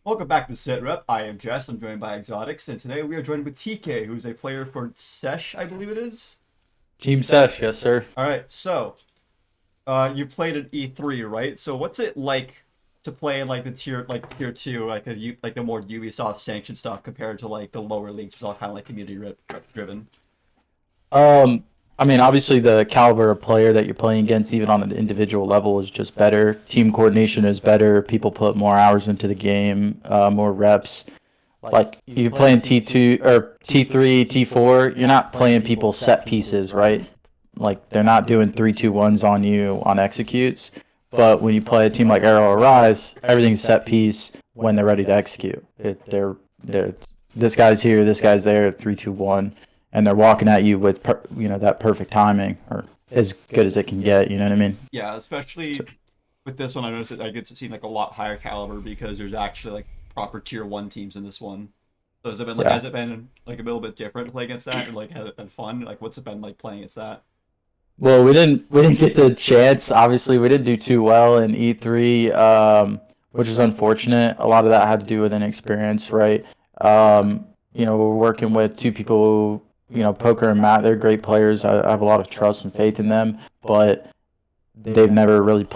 Welcome back to SITREP. I am Jess. I'm joined by Exotics, and today we are joined with TK, who's a player for Sesh, I believe it is. Team Sesh, yes, sir. All right, so you played at E3, right? So what's it like to play in like the tier two, like the more Ubisoft sanctioned stuff compared to like the lower leagues, which is all kind of like community driven. Um, I mean, obviously the caliber of player that you're playing against, even on an individual level, is just better. Team coordination is better. People put more hours into the game, more reps. Like you're playing T2 or T3, T4, you're not playing people set pieces, right? Like they're not doing 3-2-1s on you on executes. But when you play a team like Arrow or Rise, everything's set piece when they're ready to execute. They're this guy's here, this guy's there, 3-2-1, and they're walking at you with that perfect timing or as good as it can get. You know what I mean? Yeah, So, especially with this one, I noticed it. I get to seem like a lot higher caliber because there's actually like proper tier one teams in this one. So yeah. has it been like a little bit different to play against that, or like has it been fun? Like what's it been like playing against that? Well, we didn't get the chance. Obviously, we didn't do too well in E3, which is unfortunate. A lot of that had to do with inexperience, right? We're working with two people who, Poker and Matt, they're great players. I have a lot of trust and faith in them, but they've never really uh,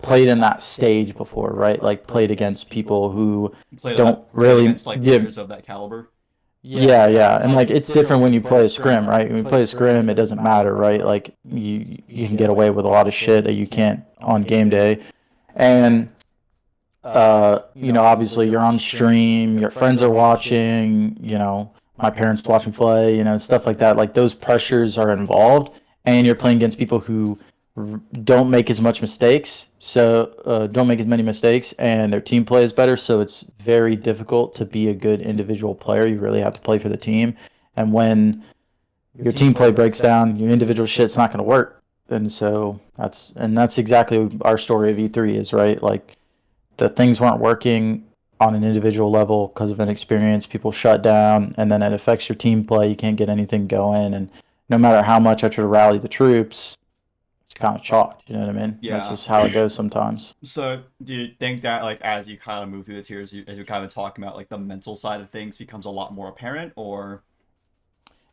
played in that stage before, right? Like played against people who don't Played really, against like yeah, players of that caliber. yeah, yeah, and like it's different when you play a scrim, right? When you play a scrim, it doesn't matter, right? Like you can get away with a lot of shit that you can't on game day, and obviously you're on stream, your friends are watching, my parents watch me play, stuff like that. Like those pressures are involved, and you're playing against people who don't make as much mistakes, so don't make as many mistakes, and their team play is better. So it's very difficult to be a good individual player. You really have to play for the team, and when your team play breaks down, your individual shit's not going to work. And that's exactly our story of E3 is, right? Like the things weren't working on an individual level because of inexperience. People shut down, and then it affects your team play. You can't get anything going, and no matter how much I try to rally the troops, it's kind of chalked. You know what I mean? That's Yeah. just how it goes sometimes. So do you think that like as you kind of move through the tiers, as you're kind of talking about like the mental side of things becomes a lot more apparent, or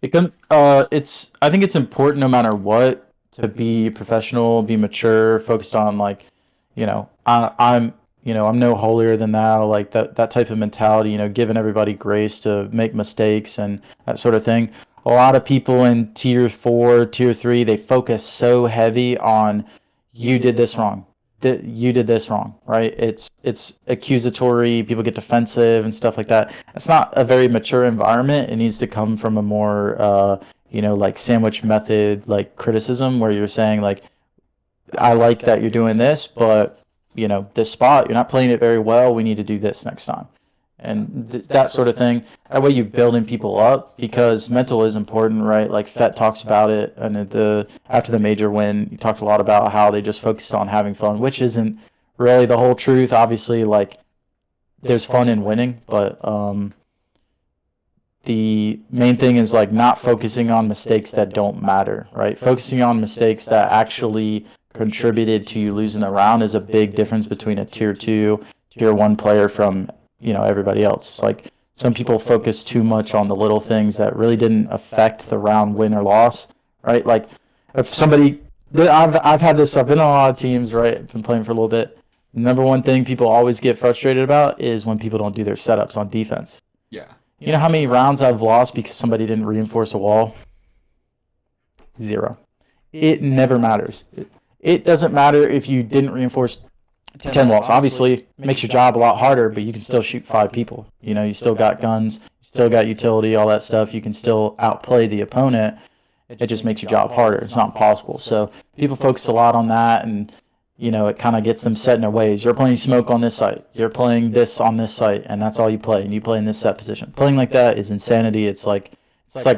I think it's important no matter what to be professional, be mature, focused on like, I'm no holier than thou, like that type of mentality, giving everybody grace to make mistakes and that sort of thing. A lot of people in tier four, tier three, they focus so heavy on you did this wrong. That you did this wrong, right? It's accusatory, people get defensive and stuff like that. It's not a very mature environment. It needs to come from a more like sandwich method like criticism where you're saying like I like that you're doing this, but this spot you're not playing it very well. We need to do this next time, and that sort of thing. That way you building people up because mental is important, right? Like Fett talks about it, and after the major win, he talked a lot about how they just focused on having fun, which isn't really the whole truth. Obviously, like there's fun in winning, but the main thing is like not focusing on mistakes that don't matter, right? Focusing on mistakes that actually contributed to you losing the round is a big difference between a tier two, tier one player from, everybody else. Like some people focus too much on the little things that really didn't affect the round win or loss, right? Like if somebody, I've had this, I've been on a lot of teams, right? I've been playing for a little bit. Number one thing people always get frustrated about is when people don't do their setups on defense. yeah, You know how many rounds I've lost because somebody didn't reinforce a wall? Zero. It never matters. It doesn't matter if you didn't reinforce 10 walls. Obviously, it makes your job a lot harder, but you can still shoot five people. You still got guns, you still got utility, all that stuff. You can still outplay the opponent. It just makes your job harder. It's not impossible. So people focus a lot on that, and it kind of gets them set in their ways. You're playing smoke on this site. You're playing this on this site, and that's all you play. And you play in this set position. Playing like that is insanity. It's like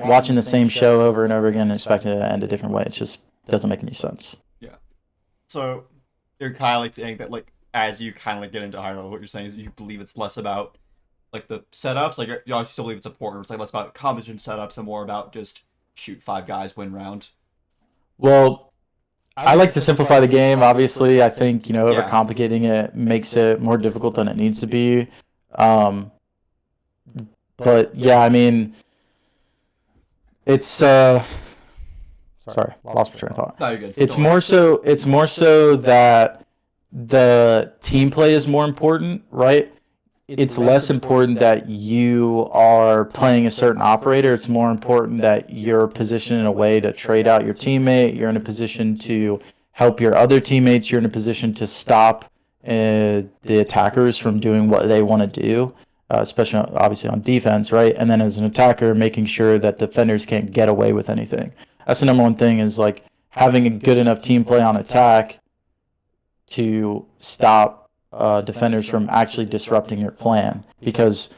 watching the same show over and over again and expecting it to end a different way. It just doesn't make any sense. yeah. So you're kind of like saying that like as you kind of like get into higher level, what you're saying is you believe it's less about like the setups, like you obviously still believe it's important. It's like less about competition setups and more about just shoot five guys, win round. Well, I like to simplify the game. Obviously, I think Yeah. overcomplicating it makes it more difficult than it needs to be. Um, but yeah, I mean, it's sorry, lost my train of thought. No, you're good. It's Don't worry. more so that the team play is more important, right? It's less important that you are playing a certain operator. It's more important that you're positioned in a way to trade out your teammate. You're in a position to help your other teammates. You're in a position to stop the attackers from doing what they want to do, especially obviously on defense, right? And then as an attacker, making sure that defenders can't get away with anything. That's the number one thing is like having a good enough team play on attack to stop defenders from actually disrupting your plan. Because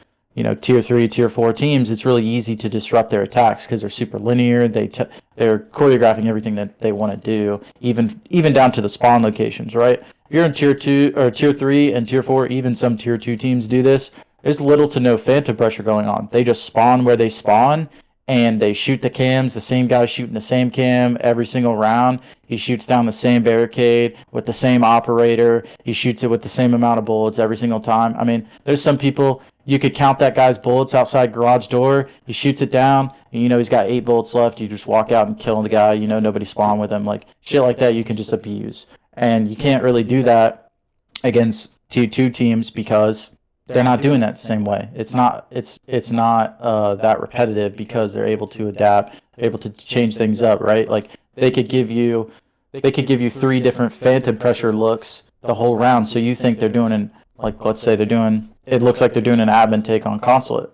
tier 3, tier 4 teams, it's really easy to disrupt their attacks because they're super linear. They're choreographing everything that they want to do, even down to the spawn locations, right? If you're in tier 2 or tier 3 and tier 4, even some tier 2 teams do this. There's little to no phantom pressure going on. They just spawn where they spawn, and they shoot the cams. The same guy shooting the same cam every single round. He shoots down the same barricade with the same operator. He shoots it with the same amount of bullets every single time. I mean, there's some people, you could count that guy's bullets outside garage door. He shoots it down, and he's got 8 bullets left. You just walk out and kill the guy. Nobody spawned with him. Like, shit like that you can just abuse. And you can't really do that against tier 2 teams because they're not doing that the same way. It's not that repetitive because they're able to adapt, able to change things up, right? Like they could give you 3 different phantom pressure looks the whole round, so you think they're doing let's say it looks like they're doing an admin take on consulate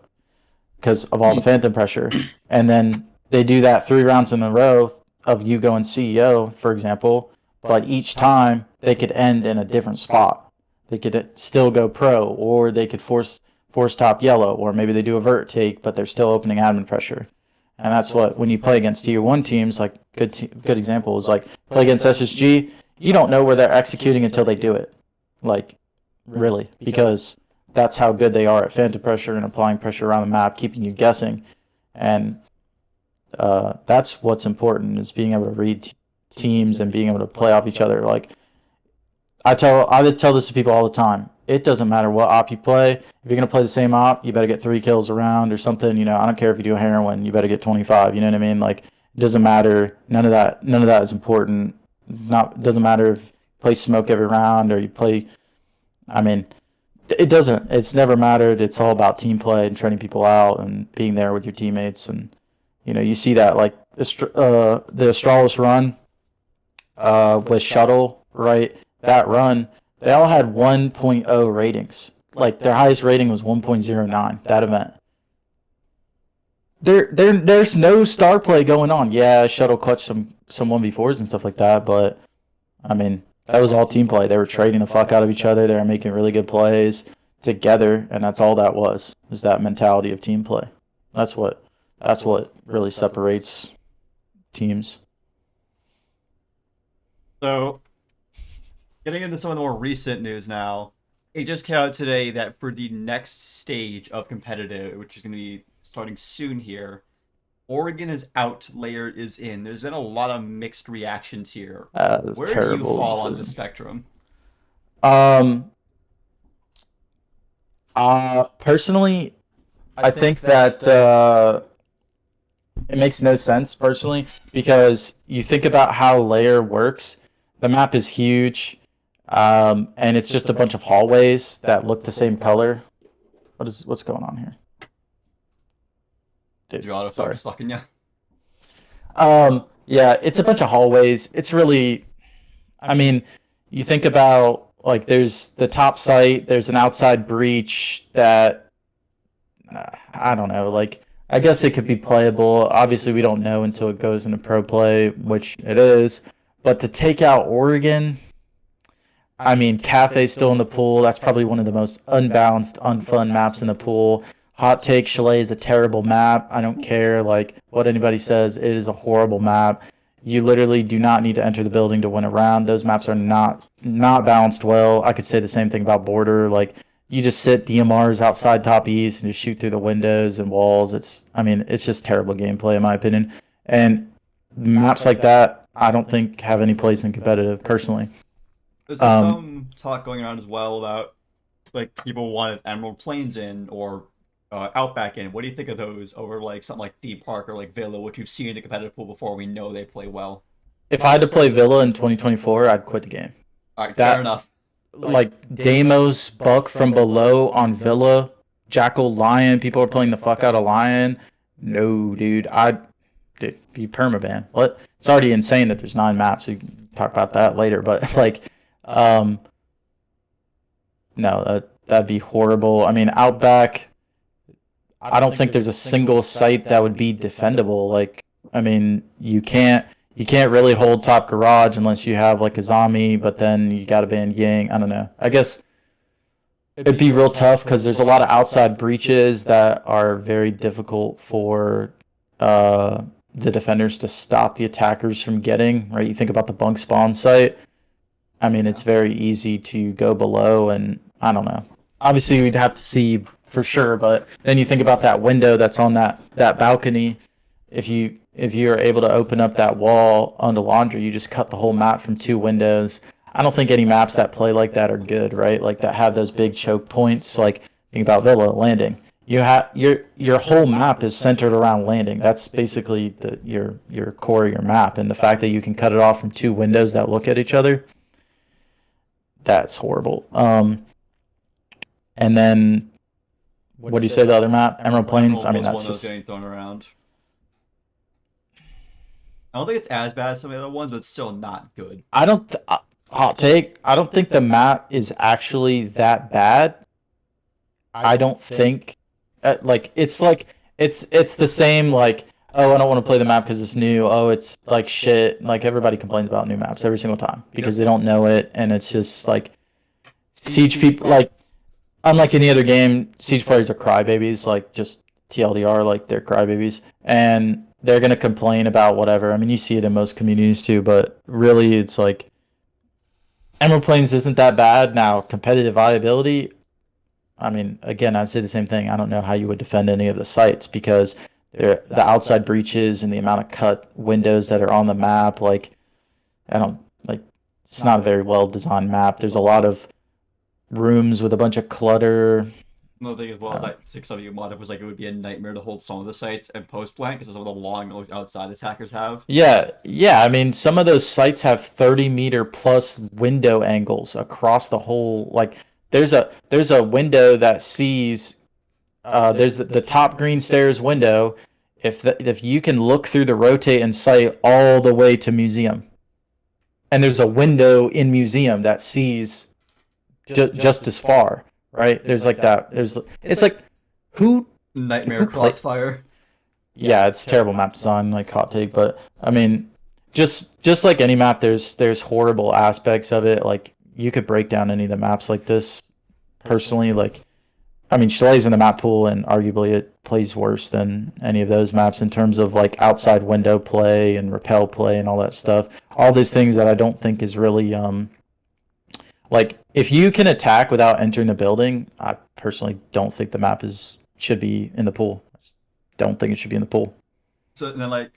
because of all the phantom pressure, and then they do that 3 rounds in a row of you going CEO, for example, but each time they could end in a different spot. They could still go pro, or they could force top yellow, or maybe they do a vert take, but they're still opening admin pressure. And that's what when you play against tier 1 teams, like good example is like play against SSG, you don't know where they're executing until they do it. Like really, because that's how good they are at phantom pressure and applying pressure around the map, keeping you guessing. And that's what's important is being able to read teams and being able to play off each other. Like I would tell this to people all the time. It doesn't matter what op you play. If you're gonna play the same op, you better get 3 kills around or something. I don't care if you do heroin, you better get 25. You know what I mean? Like it doesn't matter. None of that is important. Not doesn't matter if you play smoke every round or you play. I mean, it doesn't. It's never mattered. It's all about team play and training people out and being there with your teammates. And you see that like the Astralis run with shuttle, right? That run, they all had 1.0 ratings. Like their highest rating was 1.09. That event. There's no star play going on. Yeah, shuttle clutch some 1v4s and stuff like that, but I mean that was all team play. They were trading the fuck out of each other. They were making really good plays together, and that's all that was that mentality of team play. That's what really separates teams. So, getting into some of the more recent news now, it just came out today that for the next stage of competitive, which is going to be starting soon here, Oregon is out, Layer is in. There's been a lot of mixed reactions here. That's Where do you terrible fall on the decision. spectrum? Um, personally, I think that it makes no sense personally because you think about how Layer works. The map is huge, and it's just a bunch of hallways that look the same color. What's going on here? Did Dude, you sorry. autofocus fucking yeah? Yeah, it's a bunch of hallways. It's really, I mean, you think about like there's the top site, there's an outside breach that I don't know, like I guess it could be playable. Obviously, we don't know until it goes into pro play, which it is. But to take out Oregon, I mean, Cafe's still in the pool. That's probably one of the most unbalanced, unfun maps in the pool. Hot take, Chalet is a terrible map. I don't care like what anybody says. It is a horrible map. You literally do not need to enter the building to win a round. Those maps are not balanced well. I could say the same thing about Border. Like you just sit DMRs outside top east and just shoot through the windows and walls. I mean, it's just terrible gameplay in my opinion. And maps like that I don't think have any place in competitive personally. There's Um, some talk going around as well about like people wanted Emerald Plains in or Outback in. What do you think of those over like something like Theme Park or like Villa, which we've seen in the competitive pool before? We know they play well. if I had to play Villa in 2024, I'd quit the game. All right, fair That enough. like Deimos, Buck from below on Villa, Jackal, Lion. People are playing the fuck out of Lion. No, dude, I'd be permaban. What? It's already insane that there's 9 maps. We can talk about that later, but like, um, no, that'd be horrible. I mean, Outback. I don't think there's a single site that would be defendable. Like, I mean, you can't really hold top garage unless you have like a zombie, but then you got to ban Yang. I don't know. I guess it'd be real tough because there's a lot of outside breaches that are very difficult for the defenders to stop the attackers from getting. Right? You think about the bunk spawn site. I mean, it's very easy to go below, and I don't know. Obviously, we'd have to see for sure, but then you think about that window that's on that balcony. If you're able to open up that wall onto laundry, you just cut the whole map from 2 windows. I don't think any maps that play like that are good, right? Like that have those big choke points. Like think about Villa landing. You have your whole map is centered around landing. That's basically your core of your map, and the fact that you can cut it off from 2 windows that look at each other, that's horrible. And then what do you say the other map? Emerald Plains. I mean, was one that's of those just. getting thrown around. I don't think it's as bad as some of the other ones, but it's still not good. I don't. Hot take. I don't think the map is actually that bad. I don't think. It's the same like. Oh, I don't want to play the map because it's new. Oh, it's like shit. Like everybody complains about new maps every single time because they don't know it, and it's just like Siege people like unlike any other game, Siege players are crybabies, like just TLDR, like they're crybabies, and they're gonna complain about whatever. I mean, you see it in most communities too, but really, it's like Emerald Plains isn't that bad now. Competitive viability. I mean, again, I'd say the same thing. I don't know how you would defend any of the sites because the outside breaches and the amount of cut windows that are on the map. Like, I don't like. It's not a very well designed map. There's a lot of rooms with a bunch of clutter. Another thing as well is like 6W mod was like it would be a nightmare to hold some of the sites and post blank because of some of the long outside attackers have. Yeah. I mean, some of those sites have 30-meter plus window angles across the whole. Like, there's a window that sees. There's the top green stairs window. If you can look through the rotate and sight all the way to museum, and there's a window in museum that sees just as far, right? There's like that. It's like who Nightmare play- crossfire. yeah, it's terrible map design, like hot take, but I mean, just like any map, there's horrible aspects of it. Like you could break down any of the maps like this. Personally, like I mean, Chalet's in the map pool, and arguably it plays worse than any of those maps in terms of like outside window play and repel play and all that stuff. All these things that I don't think is really like if you can attack without entering the building, I personally don't think the map should be in the pool. I just don't think it should be in the pool. So then like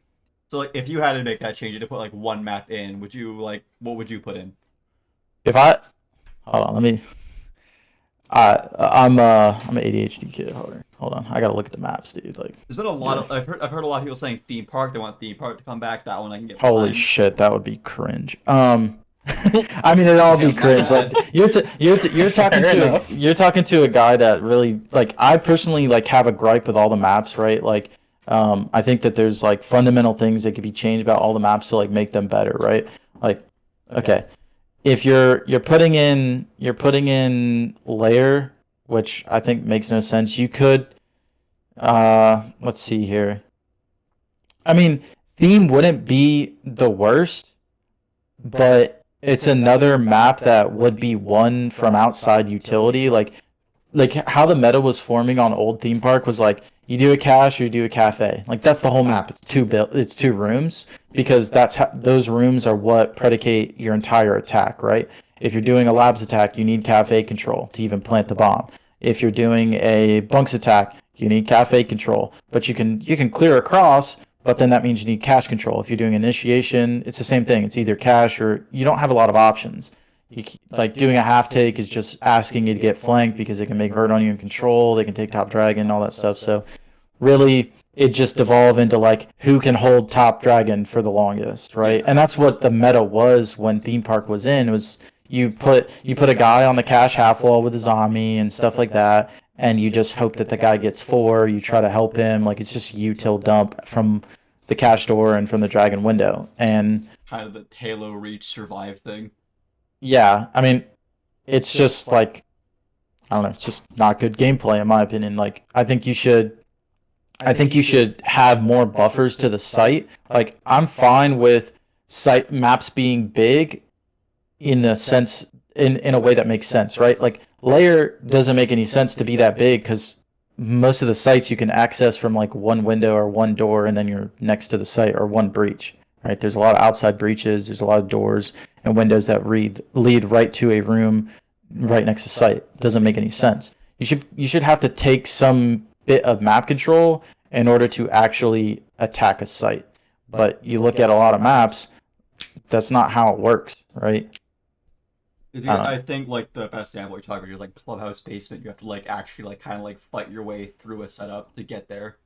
if you had to make that change to put like one map in, would you like what would you put in? If I hold on, let me. I'm an ADHD kid. Hold on. I gotta look at the maps, dude. Like, There's been a lot of I've heard a lot of people saying theme park. They want theme park to come back. That one I can get holy behind. shit, that would be cringe. I mean, it'd all be cringe. Like, you're talking to a guy that really like. I personally like have a gripe with all the maps, right? Like, I think that there's like fundamental things that could be changed about all the maps to like make them better, right? Like, okay, if you're putting in layer, which I think makes no sense. You could let's see here. I mean, theme wouldn't be the worst, but it's another map that would be one from outside utility. Like how the meta was forming on old theme park was like you do a cache or you do a cafe. Like that's the whole map. It's 2 rooms because those rooms are what predicate your entire attack, right? If you're doing a labs attack, you need cafe control to even plant the bomb. If you're doing a bunks attack, you need cafe control, but you can clear across, but then that means you need cache control. If you're doing initiation, it's the same thing. It's either cache or you don't have a lot of options. Like doing a half take is just asking you to get flanked because they can make vert on you and control. They can take top dragon, all that stuff. So really, it just devolved into like who can hold top dragon for the longest, right? And that's what the meta was when theme park was in. Was you put a guy on the cache half wall with a zombie and stuff like that, and you just hope that the guy gets four. You try to help him, like it's just util dump from the cache door and from the dragon window. And Kind of the Halo Reach survive thing. yeah, I mean, it's just like I don't know, it's just not good gameplay in my opinion. Like I think you should have more buffers to the site. Like I'm fine with site maps being big in a sense in a way that makes sense, right? Like layer doesn't make any sense to be that big because most of the sites you can access from like one window or one door and then you're next to the site or one breach, right? There's a lot of outside breaches, there's a lot of doors and windows that lead right to a room right next to site. It doesn't make any sense. You should have to take some bit of map control in order to actually attack a site. But you look at a lot of maps, that's not how it works, right? I think like the best example you're talking about is like clubhouse basement. You have to like actually like kind of like fight your way through a setup to get there.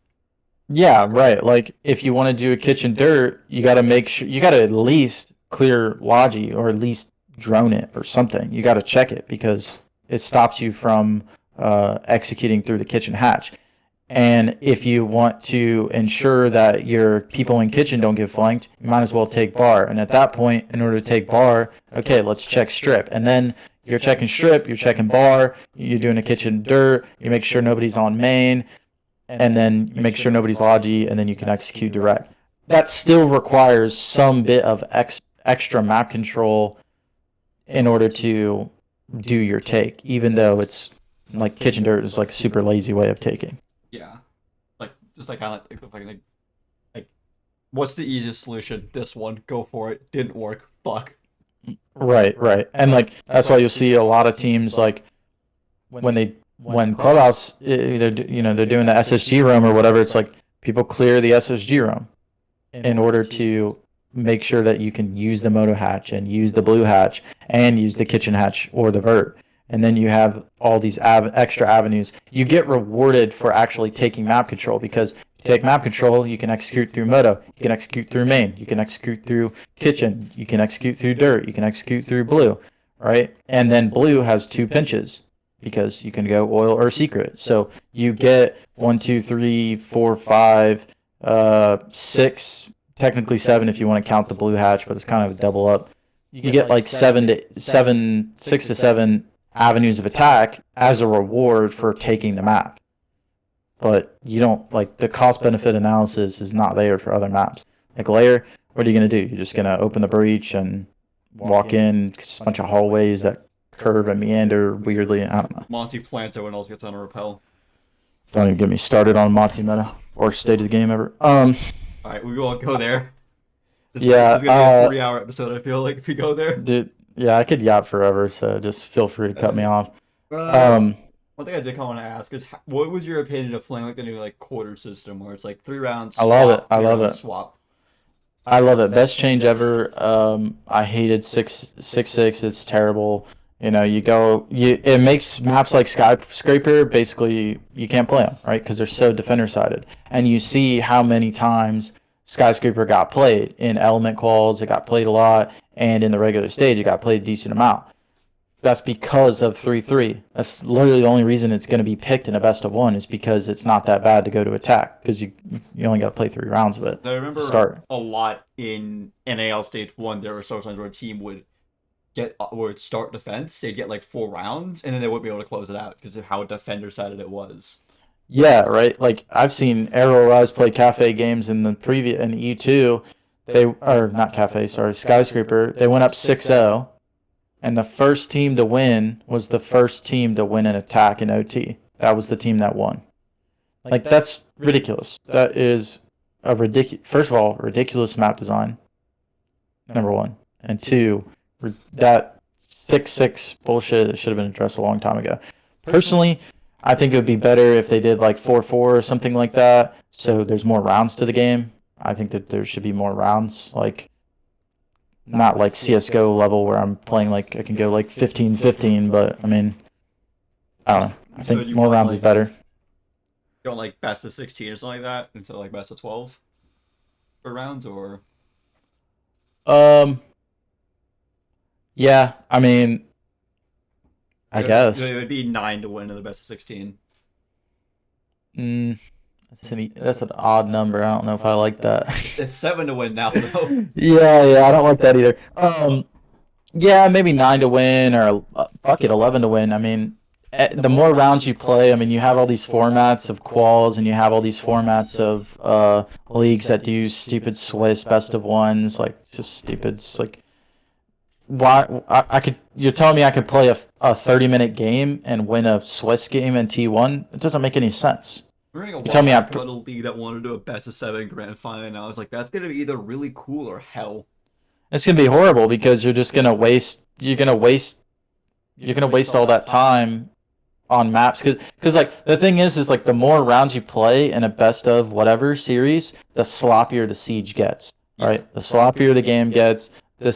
Yeah, right. Like if you want to do a kitchen dirt, you got to make sure you got to at least clear Logi or at least drone it or something. You got to check it because it stops you from executing through the kitchen hatch. And if you want to ensure that your people in kitchen don't get flanked, you might as well take bar. And at that point, in order to take bar, okay, let's check strip. And then you're checking strip, you're checking bar, you're doing a kitchen dirt, you make sure nobody's on main, and then you make sure nobody's logi, and then you can execute direct. That still requires some bit of extra map control in order to do your take, even though it's like kitchen dirt is like a super lazy way of taking. Yeah, like just like kind of like what's the easiest solution? This one, go for it. Didn't work. Fuck. Right, right. And like that's why you'll see a lot of teams like when Clubhouse they're doing the SSG roam or whatever, it's like people clear the SSG roam in order to make sure that you can use the moto hatch and use the blue hatch and use the kitchen hatch or the vert. And then you have all these extra avenues. You get rewarded for actually taking map control because if you take map control, you can execute through moto, you can execute through main, you can execute through kitchen, you can execute through dirt, you can execute through blue, right? And then blue has two pinches because you can go oil or secret. So you get 1, 2, 3, 4, 5, 6, technically 7 if you want to count the blue hatch, but it's kind of a double up. You get like 6 to 7 avenues of attack as a reward for taking the map. But you don't like the cost benefit analysis is not there for other maps. Like layer, what are you going to do? You're just going to open the breach and walk in. It's a bunch of hallways that curve and meander weirdly. I don't know. Monty Planto and else gets on a rappel. Don't even get me started on Monty meta. Worst stage of the game ever. All right, we won't go there. This is gonna be a 3-hour episode. I feel like if we go there. Dude, yeah, I could yap forever, so just feel free to cut me off. One thing I did kind of want to ask is, what was your opinion of playing like the new like quarter system where it's like 3 rounds? I love it. I love it. Swap. I love it. Best change ever. I hated 6-6. It's terrible. You know, it makes maps like Skyscraper basically you can't play them, right? Because they're so defender sided, and you see how many times Skyscraper got played in element calls. It got played a lot, and in the regular stage, it got played a decent amount. That's because of 3-3. That's literally the only reason it's going to be picked in a best of one is because it's not that bad to go to attack because you only got to play 3 rounds of it. I remember start a lot in NAL stage 1. There were several times where a team would start defense. They'd get like 4 rounds, and then they wouldn't be able to close it out because of how defender sided it was. Yeah, right. Like I've seen Arrow Rise play cafe games in the previous in E2. Not cafe, sorry, Skyscraper. They went up 6-0. And the first team to win was the first team to win an attack in OT. That was the team that won. Like, that's ridiculous. That is a first of all, ridiculous map design, number 1. And 2, that 6-6 bullshit should have been addressed a long time ago. Personally, I think it would be better if they did like 4-4 or something like that, so there's more rounds to the game. I think that there should be more rounds, like not like CS:GO level where I'm playing like I can go like 15-15, but I mean, I don't know. I So think you more want rounds is like better. you want like best of 16 or something like that instead of like best of 12 for rounds, or Um, yeah, I mean, I it guess. would be 9 to win in the best of 16. Mm, that's an odd number. I don't know if I like that. It's 7 to win now though. Yeah, I don't like that either. Yeah, maybe 9 to win or fuck it, 11 to win. I mean, the more rounds you play, I mean, you have all these formats of quals and you have all these formats of leagues that do stupid Swiss best of ones, like just stupid. It's like why I could you're telling me I could play a 30-minute game and win a Swiss game in T1? It doesn't make any sense. We're a You tell while me back about a league that wanted to do a best of 7 grand final, and I was like, that's gonna be either really cool or hell. it's gonna be horrible because you're gonna waste all that time on maps because like the thing is like the more rounds you play in a best of whatever series, the sloppier the siege gets, Yeah. right? The sloppier the game gets, the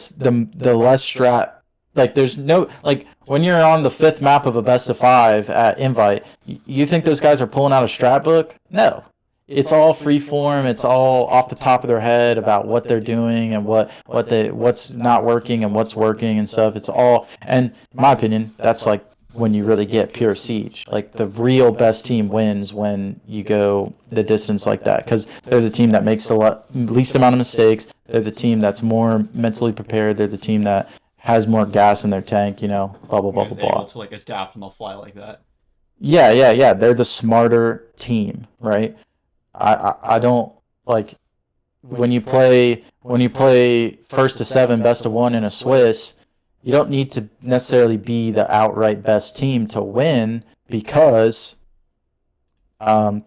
less strat. Like there's no like when you're on the fifth map of a best of five at Invite, you think those guys are pulling out a strat book? No. It's all free form. It's all off the top of their head about what they're doing and what's not working and what's working and stuff. It's all, and in my opinion, that's like when you really get pure siege. Like the real best team wins when you go the distance like that because they're the team that makes the least amount of mistakes. They're the team that's more mentally prepared. They're the team that has more gas in their tank. Blah blah blah Is blah able blah. to like adapt on the fly like that. Yeah, yeah, yeah. They're the smarter team, right? I don't like when you play first to seven, best of one in a Swiss, you don't need to necessarily be the outright best team to win um,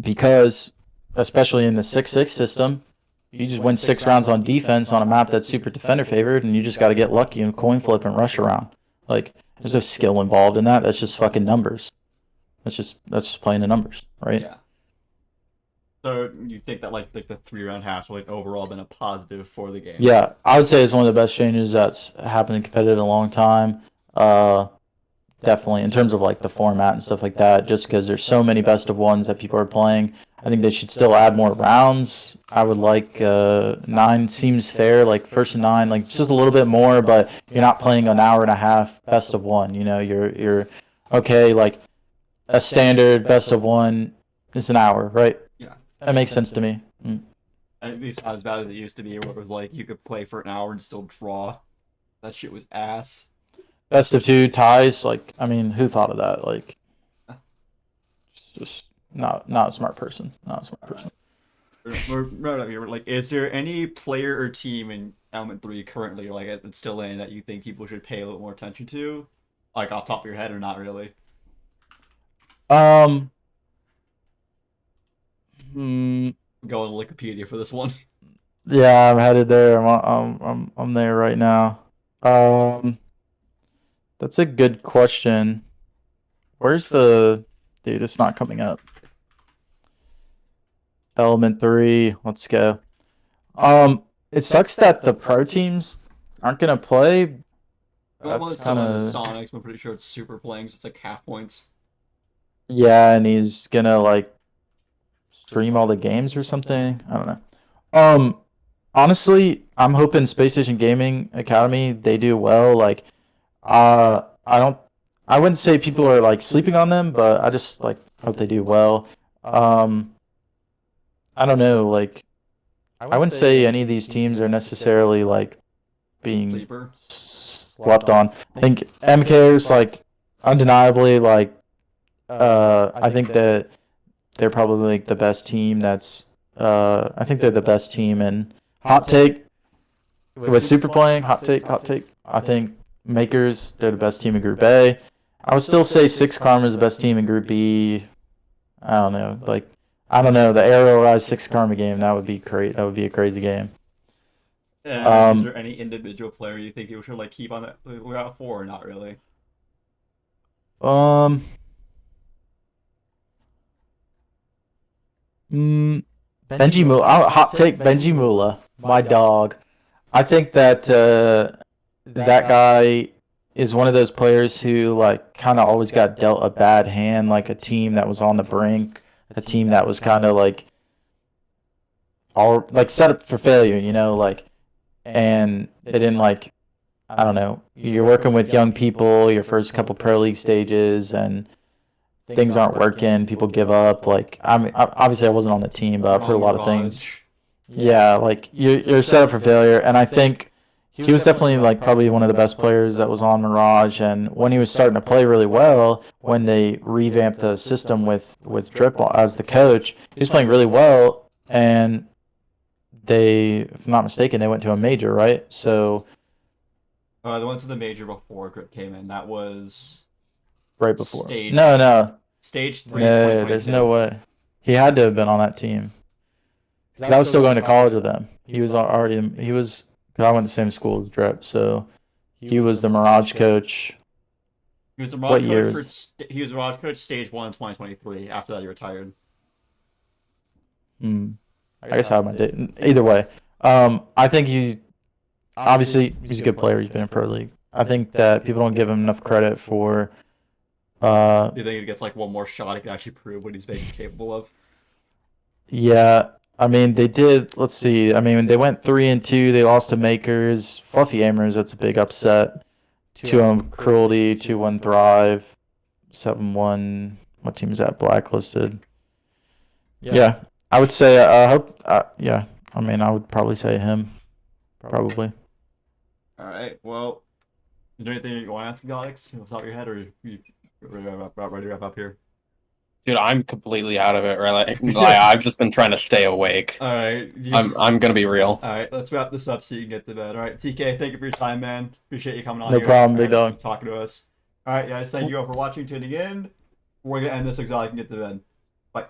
because especially in the 6-6 system, you just win 6 rounds on defense on a map that's super defender favored, and you just got to get lucky and coin flip and rush around. Like there's no skill involved in that. That's just fucking numbers. That's just playing the numbers, right? Yeah. So you think that like the 3 round halves will like overall been a positive for the game? Yeah, I would say it's one of the best changes that's happened in competitive in a long time. Uh, Definitely in terms of like the format and stuff like that. Just because there's so many best of ones that people are playing, I think they should still add more rounds. I would like 9 seems fair, like first and 9, like just a little bit more, but you're not playing an hour and a half best of one. You're okay. Like a standard best of one is an hour, right? Yeah. That makes sense to me. At least not as bad as it used to be, where it was like you could play for an hour and still draw. That shit was ass. Best of two ties, like I mean, who thought of that? Like, just not a smart person. Not a smart All person. right. Right up here. Like, is there any player or team in Element 3 currently, like that's still in, that you think people should pay a little more attention to? Like off the top of your head, or not really? Um, hmm, Go on Wikipedia for this one. yeah, I'm headed there. I'm there right now. Um, that's a good question. Where's the dude? It's not coming up. Element 3. Let's go. It sucks that the pro teams aren't gonna play. Well, That's it's still kind in the of Sonics, but I'm pretty sure it's super playing, so it's like half points. yeah, and he's gonna like stream all the games or something. I don't know. Um, Honestly, I'm hoping Space Station Gaming Academy they do well. Like, I don't, I wouldn't say people are like sleeping on them, but I just like hope they do well. Um, I don't know. Like, I wouldn't say any of these teams are necessarily like being Sleeper. slept on. I think MK is like undeniably like. I think that they're probably like the best team. I think they're the best team. And hot take with super playing. Hot take. Hot take. I think Makers they're the best team in Group A. I would still say Six Karma is the best team in Group B. I don't know. Like I don't know the Arrow Rise Six Karma game. That would be great. That would be a crazy game. And is Um, there any individual player you think you should like keep on that look out for, or not really? um, mm, Benji Mula, hot take Benji Mula, my dog. I think that that guy is one of those players who like kind of always got dealt a bad hand, like a team that was on the brink, a team that was kind of like all like set up for failure, like, and they didn't like, I don't know, you're working with young people, your first couple pro league stages, and things aren't working, people give up. Like, I mean, obviously I wasn't on the team, but I've heard a lot of things. Mirage. Yeah, like you're set up for failure, and I think he was definitely like probably one of the best players that was on Mirage. And when he was starting to play really well, when they revamped the system with Drip as the coach, he was playing really well, and they, if I'm not mistaken, they went to a major, right? So They went to the major before Grip came in. That was right before. Stage. No, Stage 3, no, there's no way. He had to have been on that team. Because I was still going to college with him. He was already, because I went to the same school as Drip, so he was the Mirage coach. He was the Mirage What coach years? he was the Mirage coach Stage 1 in 2023. After that, he retired. I guess I have my date. Either way, I think obviously he's a good player. He's been in pro league. I think that people don't give him enough credit for. Do you think he gets like one more shot? He can actually prove what he's capable of. Yeah, I mean they did. Let's see. I mean they went 3-2. They lost to Makers, Fluffy Amers. That's a big upset. 2-1 Cruelty, 2-1 Thrive, 7-1. What team is that? Blacklisted. Yeah, I would say. I hope. Yeah, I mean I would probably say him. Probably. All right. Well, is there anything you want to ask, Alex? Off the top of your head, or you ready to wrap up here? Dude, I'm completely out of it, right? Like, I've just been trying to stay awake. All right. I'm gonna be real. All right. Let's wrap this up so you can get to bed. All right, TK. Thank you for your time, man. Appreciate you coming on. No here problem, big and dog. talking to us. All right, guys. Thank you all for watching, tuning in. We're gonna end this so I can get to bed. Bye.